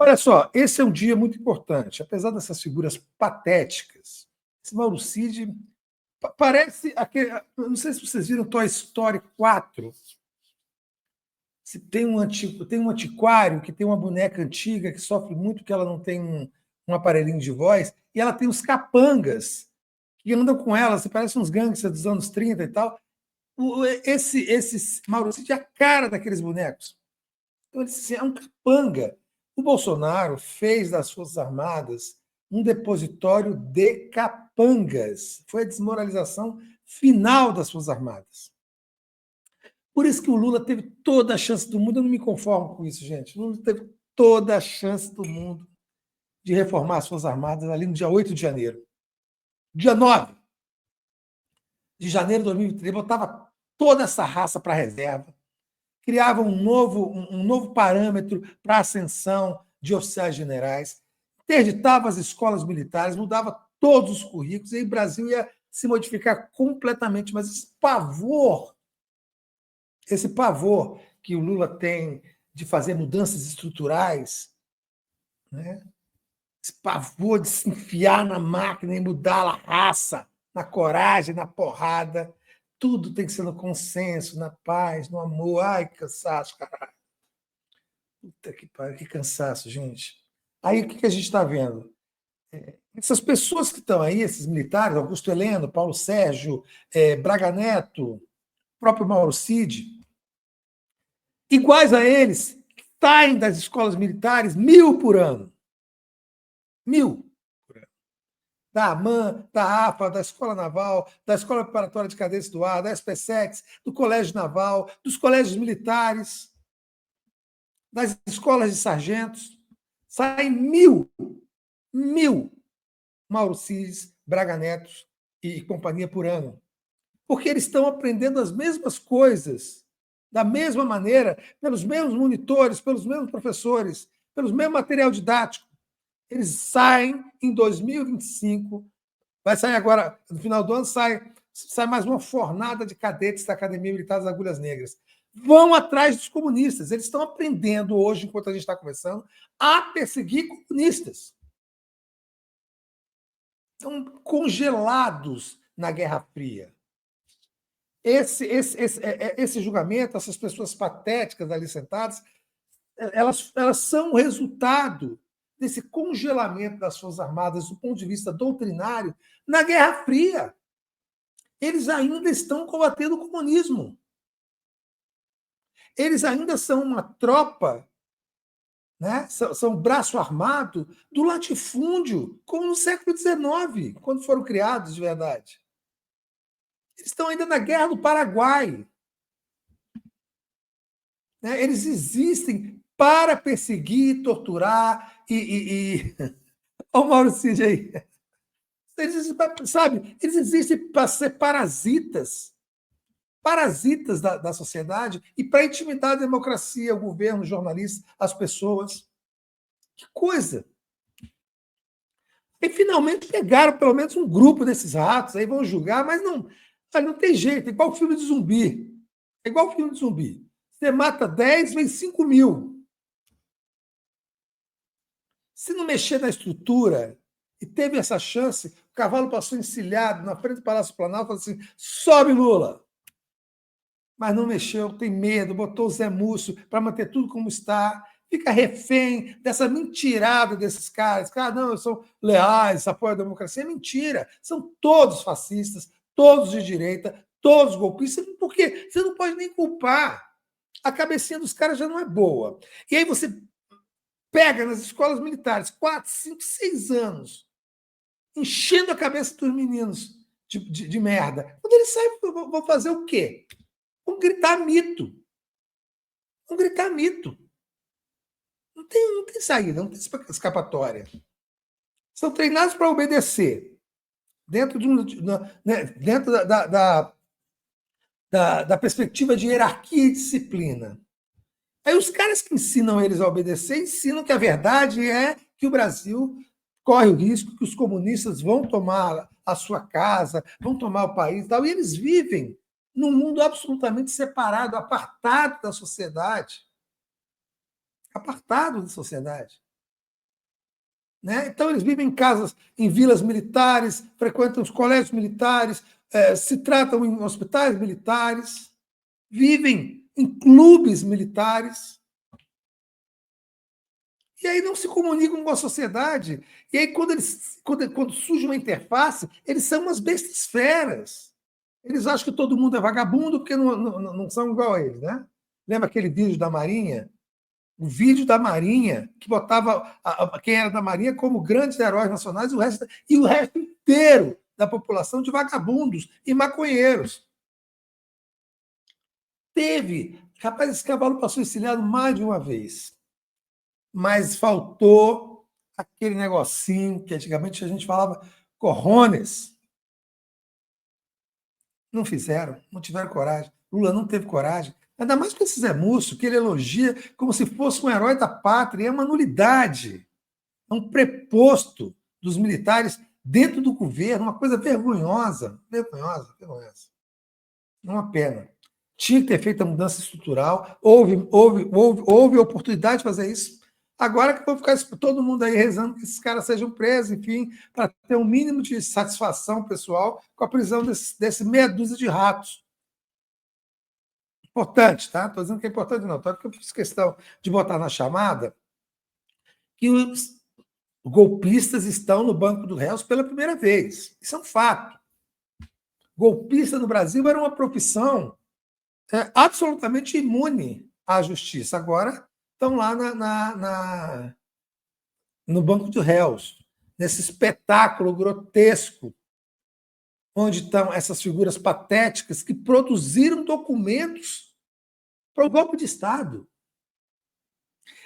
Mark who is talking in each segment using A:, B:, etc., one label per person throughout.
A: Olha só, esse é um dia muito importante. Apesar dessas figuras patéticas, esse Mauro Cid parece aquele. Não sei se vocês viram Toy Story 4. Se tem um antiquário que tem uma boneca antiga que sofre muito porque ela não tem um aparelhinho de voz, e ela tem os capangas que andam com ela, se parecem uns gangsters dos anos 30 e tal. Esse Mauro Cid é a cara daqueles bonecos. Então, ele disse assim, é um capanga. O Bolsonaro fez das Forças Armadas um depositório de capangas. Foi a desmoralização final das Forças Armadas. Por isso que o Lula teve toda a chance do mundo. Eu não me conformo com isso, gente. O Lula teve toda a chance do mundo de reformar as Forças Armadas ali no dia 8 de janeiro. Dia 9 de janeiro de 2023, botava toda essa raça para a reserva, criava um novo parâmetro para a ascensão de oficiais generais, interditava as escolas militares, mudava todos os currículos, e aí o Brasil ia se modificar completamente. Mas esse pavor que o Lula tem de fazer mudanças estruturais, né? Esse pavor de se enfiar na máquina e mudar a raça, na coragem, na porrada, tudo tem que ser no consenso, na paz, no amor. Ai, que cansaço, caralho. Puta que pariu, que cansaço, gente. Aí o que a gente está vendo? Essas pessoas que estão aí, esses militares, Augusto Heleno, Paulo Sérgio, Braga Neto, próprio Mauro Cid, iguais a eles, saem das escolas militares 1.000 por ano. 1.000 por ano. Da AMAN, da AFA, da Escola Naval, da Escola Preparatória de Cadência do Ar, da SPSEX, do Colégio Naval, dos colégios militares, das escolas de sargentos. Saem 1.000 Mauro Cid, Braga Neto e companhia por ano. Porque eles estão aprendendo as mesmas coisas, da mesma maneira, pelos mesmos monitores, pelos mesmos professores, pelo mesmo material didático. Eles saem em 2025, vai sair agora, no final do ano, sai mais uma fornada de cadetes da Academia Militar das Agulhas Negras. Vão atrás dos comunistas. Eles estão aprendendo hoje, enquanto a gente está conversando, a perseguir comunistas. Estão congelados na Guerra Fria. Esse julgamento, essas pessoas patéticas ali sentadas, elas são o resultado desse congelamento das Forças Armadas do ponto de vista doutrinário na Guerra Fria. Eles ainda estão combatendo o comunismo. Eles ainda são uma tropa, né? São braço armado do latifúndio, como no século XIX, quando foram criados de verdade. Eles estão ainda na Guerra do Paraguai. Né? Eles existem para perseguir, torturar Olha o Mauro Cid aí. Eles existem, sabe? Eles existem para ser parasitas da sociedade e para intimidar a democracia, o governo, os jornalistas, as pessoas. Que coisa! E finalmente pegaram pelo menos um grupo desses ratos, aí vão julgar, mas não tem jeito, é igual filme de zumbi. É igual filme de zumbi. Você mata 10, vem 5.000. Se não mexer na estrutura, e teve essa chance, o cavalo passou encilhado na frente do Palácio Planalto, falou assim: sobe, Lula! Mas não mexeu, tem medo, botou o Zé Múcio para manter tudo como está, fica refém dessa mentirada desses caras. Cara, não, são leais, apoiam a democracia. É mentira. São todos fascistas, todos de direita, todos golpistas. Por quê? Você não pode nem culpar. A cabecinha dos caras já não é boa. E aí você pega nas escolas militares 4, 5, 6 anos, enchendo a cabeça dos meninos de merda. Quando eles saem, vão fazer o quê? Vão gritar mito. Vão gritar mito. Não tem saída, não tem escapatória. São treinados para obedecer. Dentro, dentro da perspectiva de hierarquia e disciplina. Aí os caras que ensinam eles a obedecer ensinam que a verdade é que o Brasil corre o risco que os comunistas vão tomar a sua casa, vão tomar o país e tal, e eles vivem num mundo absolutamente separado, apartado da sociedade. Apartado da sociedade. né? Então, eles vivem em casas, em vilas militares, frequentam os colégios militares, se tratam em hospitais militares, vivem em clubes militares. E aí não se comunicam com a sociedade. E aí, quando surge uma interface, eles são umas bestas feras. Eles acham que todo mundo é vagabundo porque não são igual a eles, né? Lembra aquele vídeo da Marinha? O vídeo da Marinha, que botava quem era da Marinha como grandes heróis nacionais e o resto inteiro da população de vagabundos e maconheiros. Teve. Rapaz, esse cavalo passou encilhado mais de uma vez. Mas faltou aquele negocinho que antigamente a gente falava corrones. Não fizeram, não tiveram coragem. Lula não teve coragem. Ainda mais com esse Zé Múcio, que ele elogia como se fosse um herói da pátria. É uma nulidade. É um preposto dos militares dentro do governo, uma coisa vergonhosa. Vergonhosa, vergonhosa. É uma pena. Tinha que ter feito a mudança estrutural, houve oportunidade de fazer isso. Agora que vão ficar todo mundo aí rezando que esses caras sejam presos, enfim, para ter um mínimo de satisfação pessoal com a prisão desse meia dúzia de ratos. Importante, tá? Estou dizendo que é importante, não. Porque eu fiz questão de botar na chamada que os golpistas estão no banco dos réus pela primeira vez. Isso é um fato. Golpista no Brasil era uma profissão absolutamente imune à justiça. Agora estão lá no banco de réus, nesse espetáculo grotesco, onde estão essas figuras patéticas que produziram documentos para o golpe de Estado.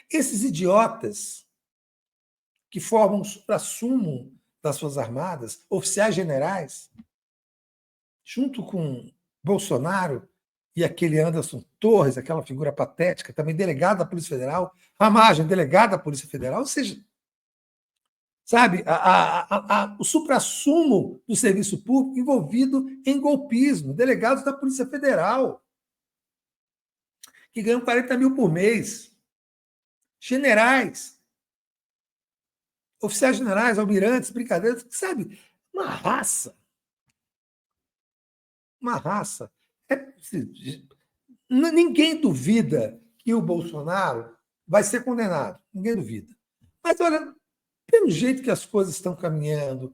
A: Esses idiotas que formam o suprassumo das Forças Armadas, oficiais generais, junto com Bolsonaro e aquele Anderson Torres, aquela figura patética, também delegado da Polícia Federal, Ramagem, delegado da Polícia Federal, ou seja, sabe, o suprassumo do serviço público envolvido em golpismo, delegados da Polícia Federal, que ganham 40 mil por mês, generais, oficiais generais, almirantes, brincadeiras, sabe, uma raça. Uma raça. Ninguém duvida que o Bolsonaro vai ser condenado. Ninguém duvida. Mas, olha, pelo jeito que as coisas estão caminhando,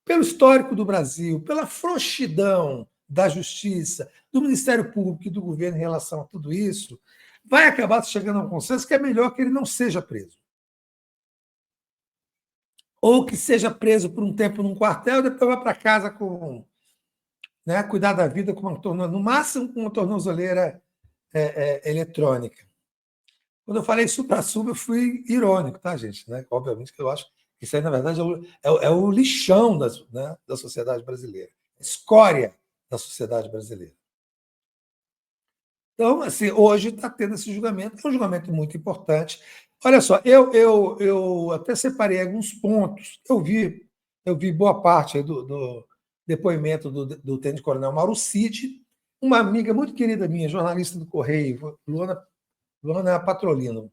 A: pelo histórico do Brasil, pela frouxidão da justiça, do Ministério Público e do governo em relação a tudo isso, vai acabar chegando a um consenso que é melhor que ele não seja preso. Ou que seja preso por um tempo num quartel e depois vá para casa com, né, cuidar da vida com no máximo com uma tornozeleira eletrônica. Quando eu falei supra-sumo, eu fui irônico, tá, gente? Né? Obviamente que eu acho que isso aí, na verdade, é o lixão da sociedade brasileira, escória da sociedade brasileira. Então, assim, hoje está tendo esse julgamento, é um julgamento muito importante. Olha só, eu até separei alguns pontos. Eu vi boa parte do depoimento do tenente-coronel Mauro Cid, uma amiga muito querida minha, jornalista do Correio, Luana Patrolino.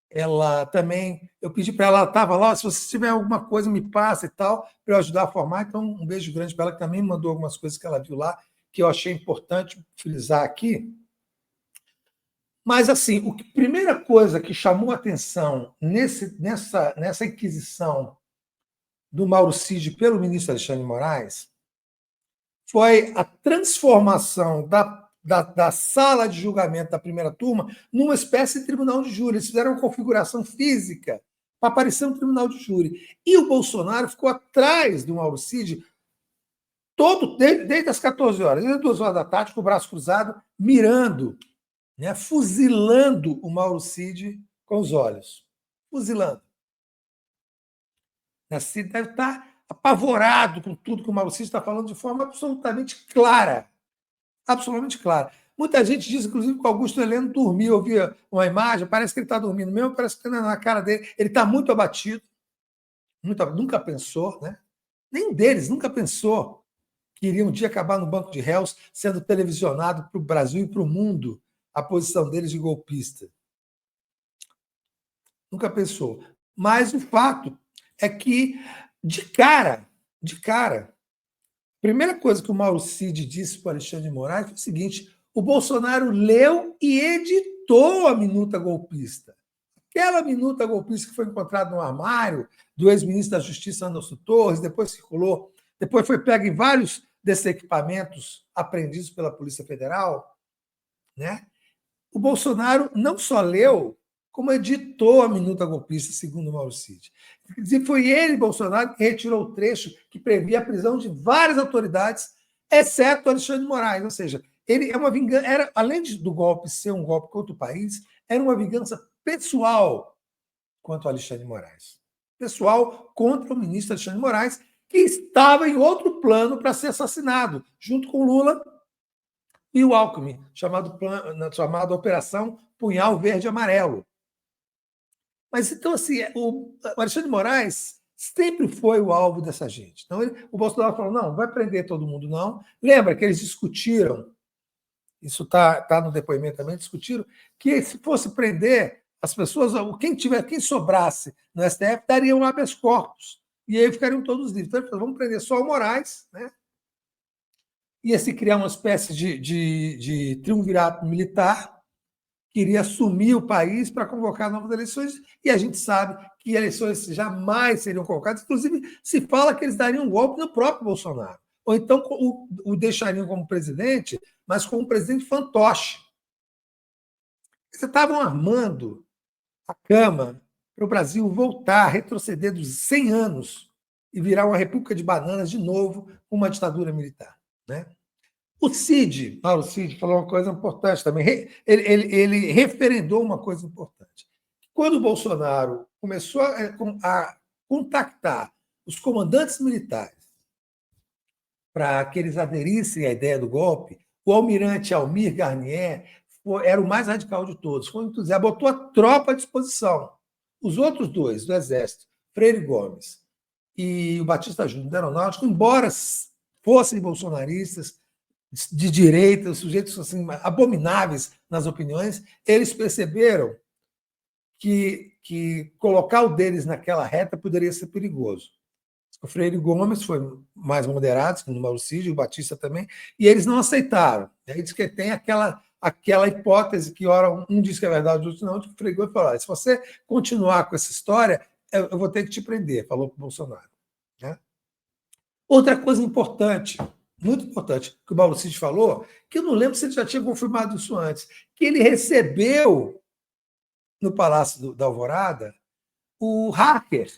A: Ela também, eu pedi para ela estava lá, se você tiver alguma coisa, me passa e tal, para eu ajudar a formar. Então, um beijo grande para ela, que também me mandou algumas coisas que ela viu lá, que eu achei importante frisar aqui. Mas, assim, a primeira coisa que chamou a atenção nessa inquisição do Mauro Cid pelo ministro Alexandre de Moraes foi a transformação da sala de julgamento da primeira turma numa espécie de tribunal de júri. Eles fizeram uma configuração física para parecer um tribunal de júri. E o Bolsonaro ficou atrás do Mauro Cid desde as 14 horas, desde as 2 horas da tarde, com o braço cruzado, mirando, né, fuzilando o Mauro Cid com os olhos. Fuzilando. O Cid deve estar apavorado com tudo que o Mauro Cid está falando de forma absolutamente clara. Absolutamente clara. Muita gente diz, inclusive, que o Augusto Heleno dormiu. Eu vi uma imagem, parece que ele está dormindo mesmo, parece que na cara dele. Ele está muito abatido. Nunca pensou, né? Nem deles, nunca pensou que iria um dia acabar no banco de réus, sendo televisionado para o Brasil e para o mundo a posição deles de golpista. Nunca pensou. Mas o fato é que, de cara, a primeira coisa que o Mauro Cid disse para o Alexandre de Moraes foi o seguinte: o Bolsonaro leu e editou a minuta golpista. Aquela minuta golpista que foi encontrada no armário do ex-ministro da Justiça, Anderson Torres, depois circulou, depois foi pega em vários desses equipamentos apreendidos pela Polícia Federal, né? O Bolsonaro não só leu, como editou a minuta golpista, segundo o Mauro Cid. E foi ele, Bolsonaro, que retirou o trecho que previa a prisão de várias autoridades, exceto Alexandre de Moraes. Ou seja, ele é uma vingança, além do golpe ser um golpe contra o país, era uma vingança pessoal contra o Alexandre de Moraes. Pessoal contra o ministro Alexandre de Moraes, que estava em outro plano para ser assassinado, junto com Lula e o Alckmin, chamado Operação Punhal Verde e Amarelo. Mas, então, assim, o Alexandre de Moraes sempre foi o alvo dessa gente. Então, o Bolsonaro falou, não vai prender todo mundo, não. Lembra que eles discutiram, isso tá no depoimento também, discutiram que se fosse prender as pessoas, quem sobrasse no STF, daria um habeas corpus. E aí ficariam todos livres. Então, ele falou, vamos prender só o Moraes, né? Ia se criar uma espécie de triunvirato militar, que iria assumir o país para convocar novas eleições, e a gente sabe que eleições jamais seriam convocadas. Inclusive, se fala que eles dariam um golpe no próprio Bolsonaro, ou então o deixariam como presidente, mas como um presidente fantoche. Eles estavam armando a cama para o Brasil voltar, retroceder dos 100 anos e virar uma república de bananas de novo, com uma ditadura militar, né? O Mauro Cid, falou uma coisa importante também. Ele referendou uma coisa importante. Quando o Bolsonaro começou a contactar os comandantes militares para que eles aderissem à ideia do golpe, o almirante Almir Garnier era o mais radical de todos. Foi entusiasta, botou a tropa à disposição. Os outros dois do Exército, Freire Gomes e o Batista Júnior da Aeronáutica, embora fossem bolsonaristas, de direita, sujeitos assim, abomináveis nas opiniões, eles perceberam que colocar o deles naquela reta poderia ser perigoso. O Freire Gomes foi mais moderado, como o Mauro Cid, o Batista também, e eles não aceitaram. Aí diz que tem aquela hipótese que, ora, um diz que é verdade, o outro não, que o Freire Gomes falou, se você continuar com essa história, eu vou ter que te prender, falou para o Bolsonaro. Né? Outra coisa importante, muito importante, que o Mauro Cid falou, que eu não lembro se ele já tinha confirmado isso antes, que ele recebeu no Palácio da Alvorada o hacker,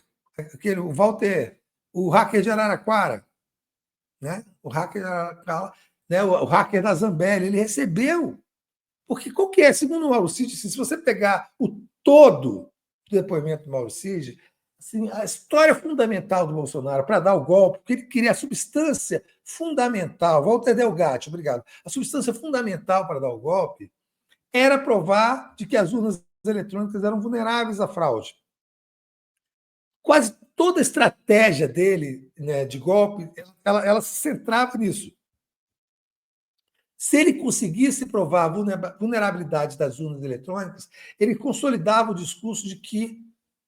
A: o Walter, o hacker de Araraquara, né? O hacker de Araraquara, né? O hacker da Zambelli, ele recebeu. Porque qual que é? Segundo o Mauro Cid, se você pegar o todo do depoimento do Mauro Cid, assim, a história fundamental do Bolsonaro para dar o golpe, porque ele queria a substância fundamental, Walter Delgatti, obrigado, a substância fundamental para dar o golpe era provar de que as urnas eletrônicas eram vulneráveis à fraude. Quase toda a estratégia dele, né, de golpe, ela se centrava nisso. Se ele conseguisse provar a vulnerabilidade das urnas eletrônicas, ele consolidava o discurso de que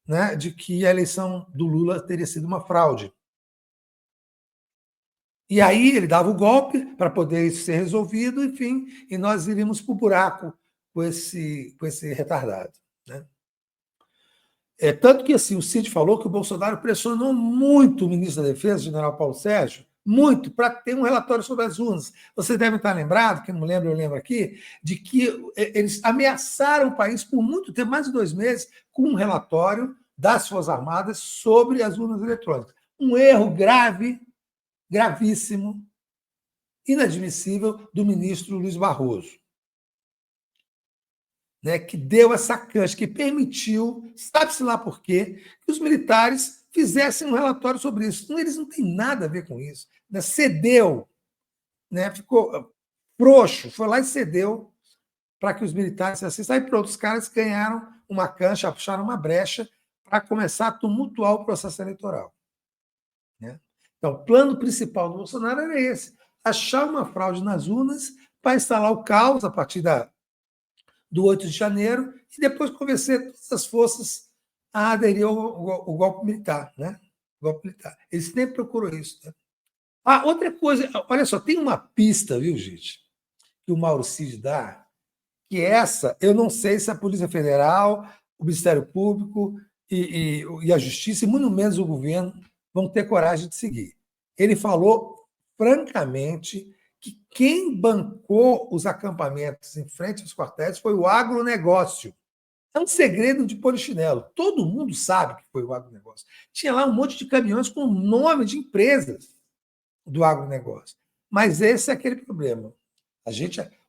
A: a eleição do Lula teria sido uma fraude. E aí ele dava o golpe para poder isso ser resolvido, enfim, e nós iríamos para o buraco com esse retardado. Né? Tanto que assim, o Cid falou que o Bolsonaro pressionou muito o ministro da Defesa, o general Paulo Sérgio, muito, para ter um relatório sobre as urnas. Vocês devem estar lembrados, quem não lembra, eu lembro aqui, de que eles ameaçaram o país por muito tempo, mais de 2 meses, com um relatório das Forças Armadas sobre as urnas eletrônicas. Um erro grave, gravíssimo, inadmissível do ministro Luiz Barroso, né, que deu essa cancha, que permitiu, sabe-se lá por quê, que os militares fizessem um relatório sobre isso. Então, eles não têm nada a ver com isso. Né? Cedeu, né? Ficou frouxo, foi lá e cedeu para que os militares assistam. Aí, pronto, os caras ganharam uma cancha, puxaram uma brecha para começar a tumultuar o processo eleitoral. Né? Então, o plano principal do Bolsonaro era esse, achar uma fraude nas urnas para instalar o caos a partir do 8 de janeiro e depois convencer todas as forças a aderir ao golpe militar, né? O golpe militar. Ele sempre procurou isso. Né? Ah, outra coisa, olha só, tem uma pista, viu, gente, que o Mauro Cid dá, que essa, eu não sei se a Polícia Federal, o Ministério Público e a Justiça, e muito menos o governo, vão ter coragem de seguir. Ele falou, francamente, que quem bancou os acampamentos em frente aos quartéis foi o agronegócio. É um segredo de polichinelo. Todo mundo sabe que foi o agronegócio. Tinha lá um monte de caminhões com nome de empresas do agronegócio. Mas esse é aquele problema.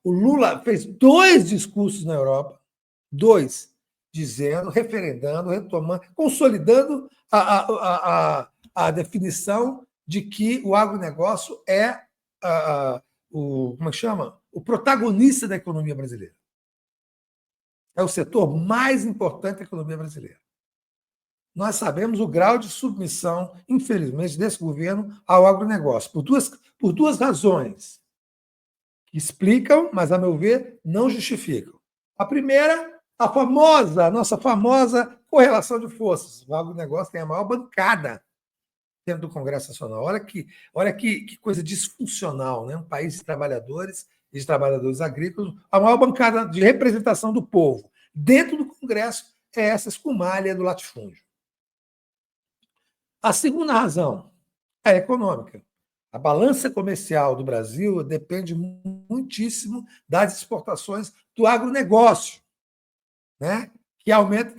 A: O Lula fez 2 discursos na Europa, 2, dizendo, referendando, retomando, consolidando a definição de que o agronegócio é como é que chama? O protagonista da economia brasileira. É o setor mais importante da economia brasileira. Nós sabemos o grau de submissão, infelizmente, desse governo ao agronegócio, por duas razões que explicam, mas, a meu ver, não justificam. A primeira, a nossa famosa correlação de forças. O agronegócio tem a maior bancada dentro do Congresso Nacional. Olha que coisa disfuncional, né? Um país de trabalhadores e de trabalhadores agrícolas, a maior bancada de representação do povo dentro do Congresso é essa escumalha do latifúndio. A segunda razão é econômica. A balança comercial do Brasil depende muitíssimo das exportações do agronegócio, né? Que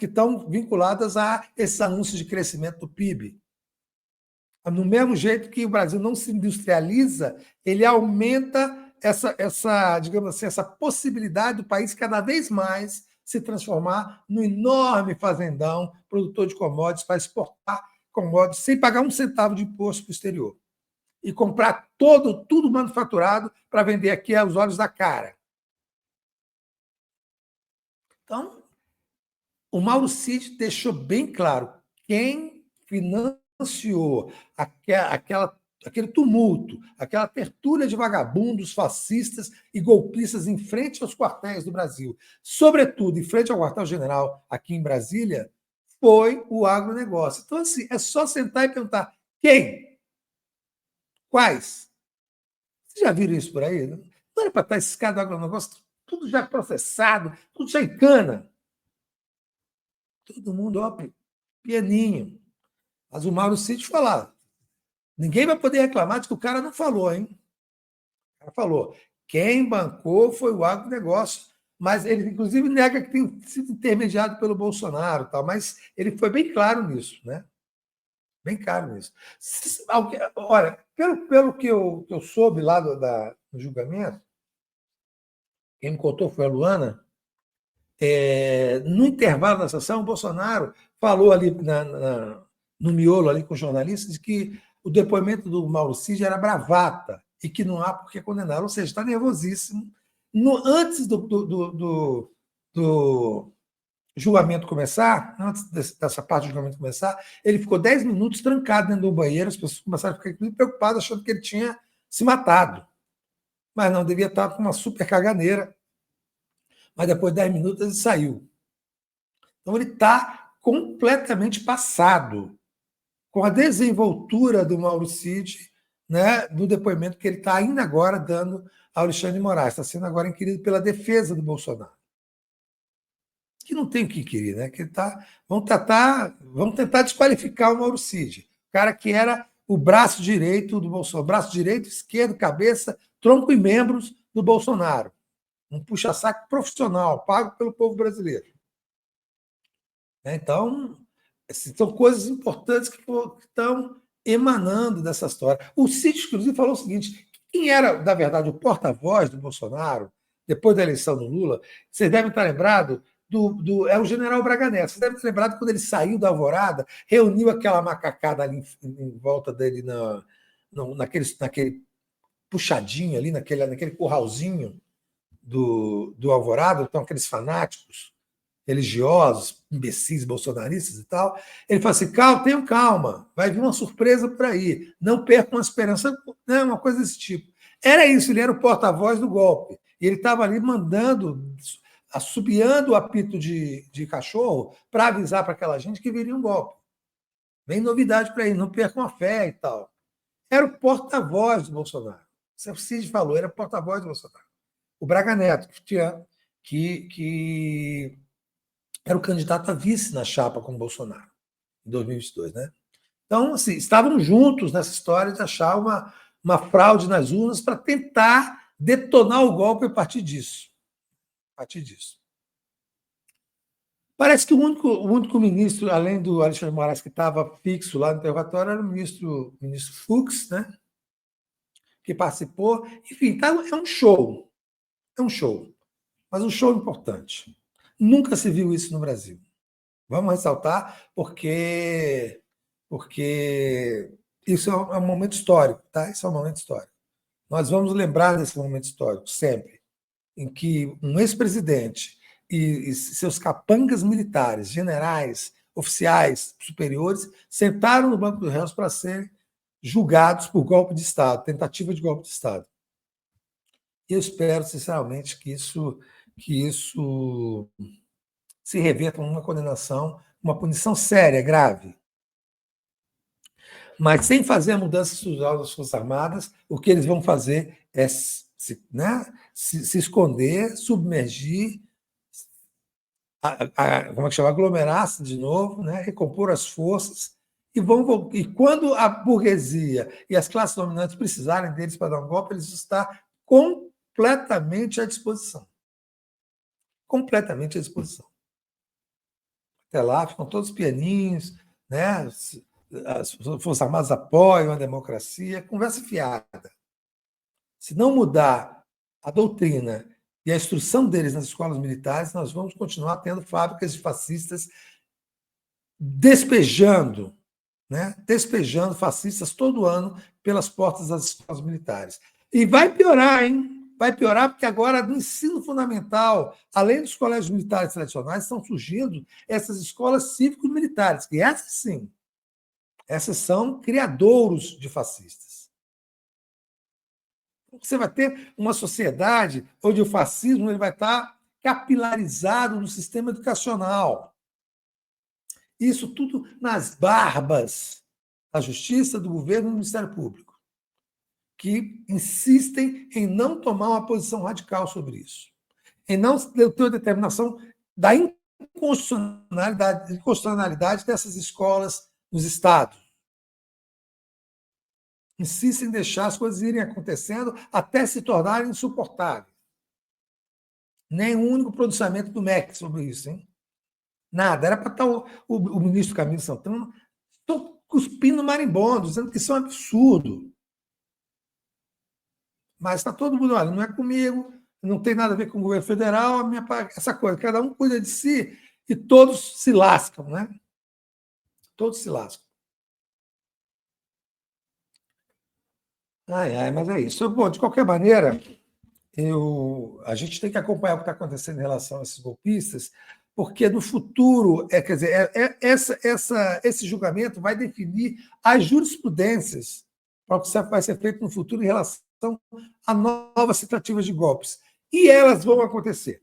A: estão vinculadas a esses anúncios de crescimento do PIB. Do mesmo jeito que o Brasil não se industrializa, ele aumenta digamos assim, essa possibilidade do país cada vez mais se transformar num enorme fazendão, produtor de commodities, para exportar commodities sem pagar um centavo de imposto para o exterior. E comprar tudo manufaturado para vender aqui aos olhos da cara. Então, o Mauro Cid deixou bem claro quem financiou aquele tumulto, aquela tertúlia de vagabundos, fascistas e golpistas em frente aos quartéis do Brasil, sobretudo em frente ao quartel-general aqui em Brasília, foi o agronegócio. Então, assim, é só sentar e perguntar quem? Quais? Vocês já viram isso por aí? Não era para estar esses caras do agronegócio tudo já processado, tudo já em cana. Todo mundo, ó, pianinho. Mas o Mauro Cid falava. Ninguém vai poder reclamar de que o cara não falou, hein? O cara falou. Quem bancou foi o agronegócio. Mas ele, inclusive, nega que tem sido intermediado pelo Bolsonaro, tal, mas ele foi bem claro nisso, né? Bem claro nisso. Olha, pelo que eu soube lá do julgamento, quem me contou foi a Luana. No intervalo da sessão, o Bolsonaro falou ali no miolo ali com os jornalistas que o depoimento do Mauro Cid era bravata e que não há por que condenar. Ou seja, está nervosíssimo. Antes do julgamento começar, antes dessa parte do julgamento começar, ele ficou 10 minutos trancado dentro do banheiro, as pessoas começaram a ficar preocupadas, achando que ele tinha se matado. Mas não, devia estar com uma super caganeira. Mas depois de 10 minutos ele saiu. Então ele está completamente passado com a desenvoltura do Mauro Cid, né, no depoimento que ele está ainda agora dando ao Alexandre de Moraes. Está sendo agora inquirido pela defesa do Bolsonaro. Que não tem o que inquirir, né? Vão tentar desqualificar o Mauro Cid, o cara que era o braço direito do Bolsonaro, braço direito, esquerdo, cabeça, tronco e membros do Bolsonaro. Um puxa-saco profissional, pago pelo povo brasileiro. Então, são coisas importantes que estão emanando dessa história. O Cid, inclusive, falou o seguinte: quem era, na verdade, o porta-voz do Bolsonaro, depois da eleição do Lula, vocês devem estar lembrados é o general Braga Neto. Vocês devem estar lembrados quando ele saiu da Alvorada, reuniu aquela macacada ali em volta dele naquele puxadinho ali, naquele curralzinho do Alvorada, então aqueles fanáticos religiosos, imbecis, bolsonaristas e tal. Ele fala assim: tenham calma, vai vir uma surpresa por aí, não percam a esperança, né, uma coisa desse tipo. Era isso, ele era o porta-voz do golpe. E ele estava ali mandando assobiando o apito de cachorro para avisar para aquela gente que viria um golpe. Vem novidade para ele, não percam a fé e tal. Era o porta-voz do Bolsonaro. O Cid falou, era o porta-voz do Bolsonaro. O Braga Neto, que era o candidato a vice na chapa com o Bolsonaro, em 2022, né? Então, assim, estavam juntos nessa história de achar uma fraude nas urnas para tentar detonar o golpe a partir disso. Parece que o único ministro, além do Alexandre de Moraes, que estava fixo lá no interrogatório, era o ministro Fux, né? Que participou. Enfim, tá, é um show. É um show. Mas um show importante. Nunca se viu isso no Brasil. Vamos ressaltar, porque isso é um momento histórico, tá? Isso é um momento histórico. Nós vamos lembrar desse momento histórico sempre, em que um ex-presidente e seus capangas militares, generais, oficiais, superiores, sentaram no banco dos réus para serem julgados por golpe de Estado, tentativa de golpe de Estado. E eu espero, sinceramente, que isso se reverta numa condenação, uma punição séria, grave. Mas sem fazer a mudança estrutural das Forças Armadas, o que eles vão fazer é se esconder, submergir, como é que chama? Aglomerar-se de novo, né? Recompor as forças, e quando a burguesia e as classes dominantes precisarem deles para dar um golpe, eles vão estar completamente à disposição. Completamente à disposição. Até lá ficam todos pianinhos, né? As Forças Armadas apoiam a democracia, conversa fiada. Se não mudar a doutrina e a instrução deles nas escolas militares, nós vamos continuar tendo fábricas de fascistas despejando fascistas todo ano pelas portas das escolas militares. E vai piorar, hein? Vai piorar porque agora, no ensino fundamental, além dos colégios militares tradicionais, estão surgindo essas escolas cívico-militares, que essas são criadouros de fascistas. Você vai ter uma sociedade onde o fascismo ele vai estar capilarizado no sistema educacional. Isso tudo nas barbas da Justiça, do governo e do Ministério Público, que insistem em não tomar uma posição radical sobre isso, em não ter a determinação da inconstitucionalidade dessas escolas nos estados. Insistem em deixar as coisas irem acontecendo até se tornarem insuportáveis. Nem um único pronunciamento do MEC sobre isso, hein? Nada. Era para estar o ministro Camilo Santana cuspindo marimbondo, dizendo que isso é um absurdo. Mas está todo mundo, olha, não é comigo, não tem nada a ver com o governo federal, essa coisa, cada um cuida de si e todos se lascam, né? Todos se lascam. Mas é isso. Bom, de qualquer maneira, a gente tem que acompanhar o que está acontecendo em relação a esses golpistas, porque no futuro, quer dizer, esse julgamento vai definir as jurisprudências para o que vai ser feito no futuro em relação a novas tentativas de golpes. E elas vão acontecer.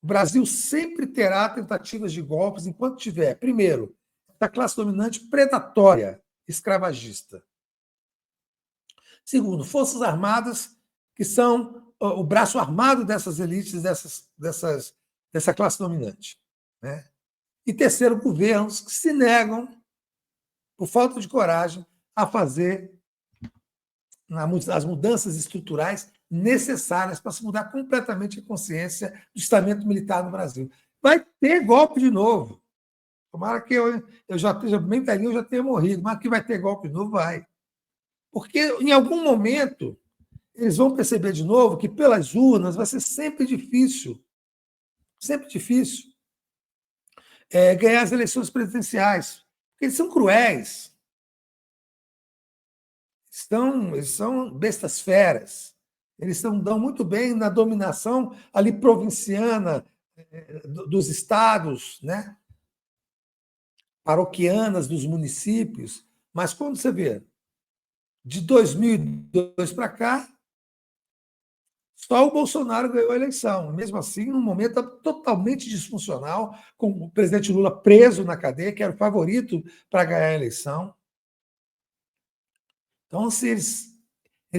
A: O Brasil sempre terá tentativas de golpes enquanto tiver, primeiro, a classe dominante predatória, escravagista. Segundo, forças armadas que são o braço armado dessas elites, dessa classe dominante. Né? E terceiro, governos que se negam, por falta de coragem, a fazer as mudanças estruturais necessárias para se mudar completamente a consciência do estamento militar no Brasil. Vai ter golpe de novo. Tomara que eu já esteja bem velhinho, eu já tenha morrido, mas que vai ter golpe de novo, vai. Porque, em algum momento, eles vão perceber de novo que, pelas urnas, vai ser sempre difícil ganhar as eleições presidenciais. Porque eles são cruéis. Eles são bestas feras. Eles dão muito bem na dominação ali provinciana dos estados, né? Paroquianas dos municípios. Mas quando você vê de 2002 para cá, Só o Bolsonaro ganhou a eleição. Mesmo assim, num momento totalmente disfuncional, com o presidente Lula preso na cadeia, que era o favorito para ganhar a eleição. Então, se eles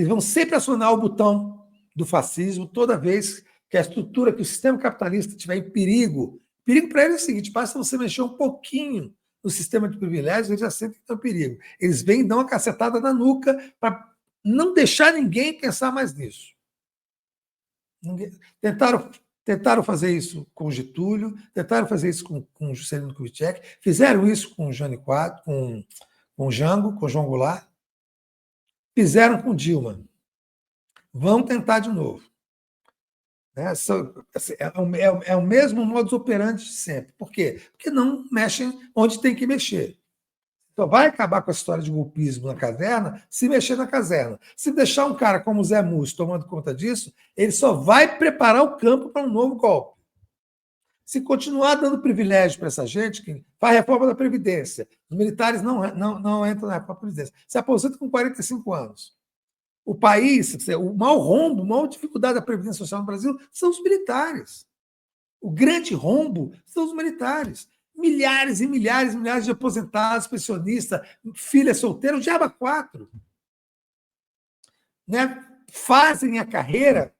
A: vão sempre acionar o botão do fascismo toda vez que a estrutura, que o sistema capitalista estiver em perigo. Perigo para eles é o seguinte: basta você mexer um pouquinho no sistema de privilégios, eles já sentem que estão em perigo. Eles vêm e dão uma cacetada na nuca para não deixar ninguém pensar mais nisso. Tentaram fazer isso com o Getúlio, tentaram fazer isso com o Juscelino Kubitschek, fizeram isso com o Jânio Quadros, com o Jango, com o João Goulart, fizeram com Dilma. Vão tentar de novo. É o mesmo modus operandi de sempre. Por quê? Porque não mexem onde tem que mexer. Então, vai acabar com a história de golpismo na caverna se mexer na caserna. Se deixar um cara como o Zé Múcio tomando conta disso, ele só vai preparar o campo para um novo golpe. Se continuar dando privilégio para essa gente, que faz reforma da Previdência, os militares não entram na reforma da Previdência, se aposenta com 45 anos. O país, o maior rombo, a maior dificuldade da Previdência Social no Brasil são os militares. O grande rombo são os militares. Milhares e milhares e milhares de aposentados, pensionistas, filhas solteiras, o diabo quatro. Né? Fazem a carreira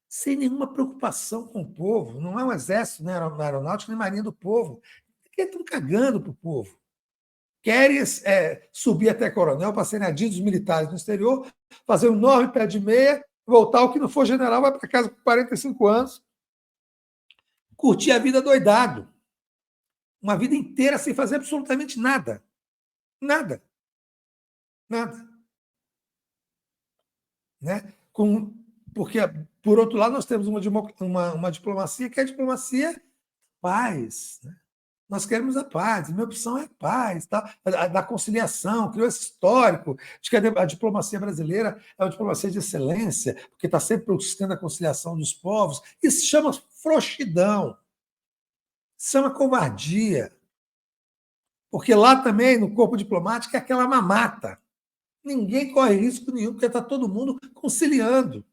A: sem nenhuma preocupação com o povo. Não é um exército, nem aeronáutico, nem marinha do povo. Eles estão cagando para o povo. Querem subir até coronel para serem adidos militares no exterior, fazer um enorme pé de meia, voltar, o que não for general, vai para casa com 45 anos, curtir a vida doidado. Uma vida inteira sem fazer absolutamente nada. Nada. Nada. Né? Porque, por outro lado, nós temos uma diplomacia que é a diplomacia paz. Né? Nós queremos a paz, minha opção é a paz, tá? Da conciliação, criou esse histórico de que a diplomacia brasileira é uma diplomacia de excelência, porque está sempre buscando a conciliação dos povos. Isso se chama frouxidão, se chama covardia. Porque lá também, no corpo diplomático, é aquela mamata. Ninguém corre risco nenhum, porque está todo mundo conciliando.